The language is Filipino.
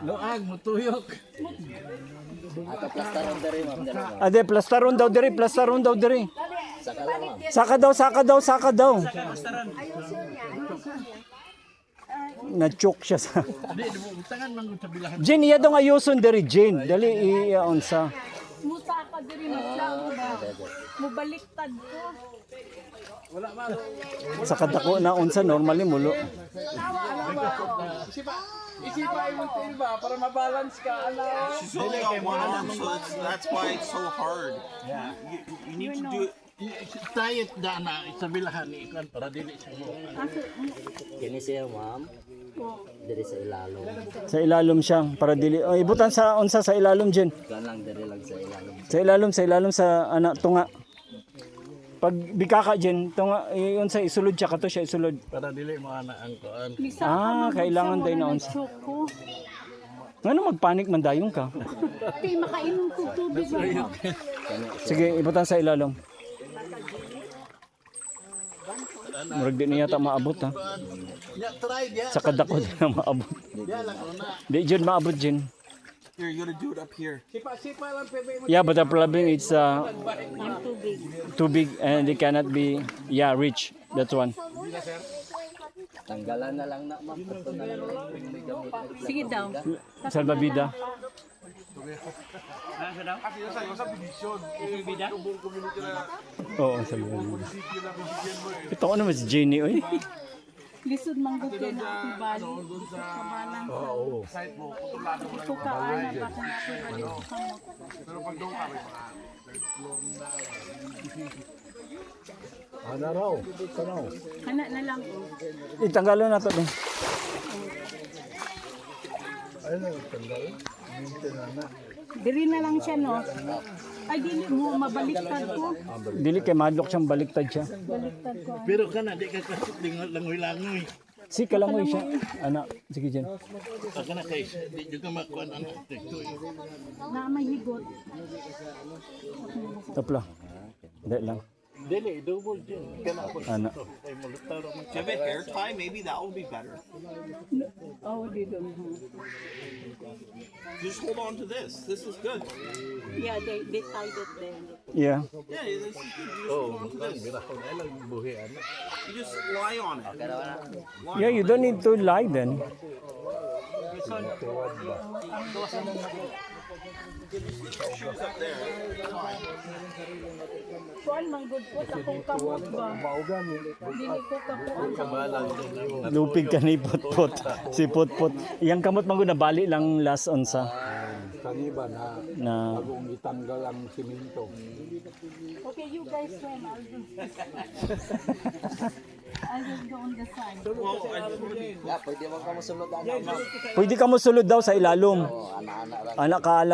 Luag, mutuyok. Ato plastaron diri ma'am. Ade, plastaron daw diri, plastaron daw diri. Saka lang ma'am. Saka daw, saka daw, saka daw. Na-choke siya sa... Di, tangan man sa bilahan. Jin, iya daw ayuson diri, Jin. Dali, iyaon sa... Musa ka diri maglago ba? Mubaliktad ko. Wala man. Sa kadako na unsa, normally mulo. Isipa yung tail ba para mabalance ka. She's only on one arm, so that's why it's so hard. Yeah. You need to do it. Tayet da na sa bilahan ni ikan para dili siya mo. Kini siya ma'am. Diri sa ilalom. Sa ilalom siya, para dili... Oh, ibutan sa unsa sa ilalom, Jin. Kan lang diri lang sa ilalom. Sa ilalom sa anak tunga. Pag bikaka Jin, tunga, yun sa isulod siya, kato siya isulod. Para dili mo ana ang kuan. Kailangan tayo na unsa. Ngano magpanik man dayong ka? Kay makainom ko tubig ba? Sige, ibutan sa ilalom. Murag di niya ta maabot ha. Ya try dia. Sa kadako di na maabot. Dia lang una. Di Jin maabot Jin. Here, you gotta do it up here. Sipa lang pepe mo. Yeah, but the problem is too big and it cannot be reach. That's one. Tanggalan na lang na ma'am. Ito na lang may gamit. Sige daw. Salvavida. Oo, salvavida. Ito ko naman si Jenny, oy. Lisod manggod kay na ako bali. Kabalang. Oo. Ito ka ana ba kung ako bali sa mo. Pero pag doon ka Kana na lang. Itanggalon na to din. Diri na lang siya no. Ay dili mo mabaliktad ko. Dili kay madlok siyang baliktad siya. Baliktad ko. pero kana di ka kasut langoy-langoy. Si kalangoy siya. Ana, sige Jen. Kana kay di juga makuan ang tekto. Na may higot. Tapla. Dali lang. Dili double din. Kana po. Ana. Ay mulutaro man. Do you have a hair tie? Maybe that will be better. Oh, dito. Just hold on to this. This is good. Yeah, they tied it there. Yeah. Yeah, this is good. You just Oh, hold on to kan this. birahon ay lang buhi ana. You just lie on it. Yeah, you don't need to lie then. Shoes up there. Kuan manggod ko akong kamot ba? Dili ko kakuan. Kabalan Lupig ka ni Putput. Si Putput. Iyang kamot man na bali lang last onsa. Kaniba na bagong itanggal ang simento. Okay, you guys swim. I'll just go on the side. Well, I just want to be Ya, pwede mo ka masulod ana ma'am. Pwede ka mo sulod daw sa ilalom. Ana-ana lang. Anak ka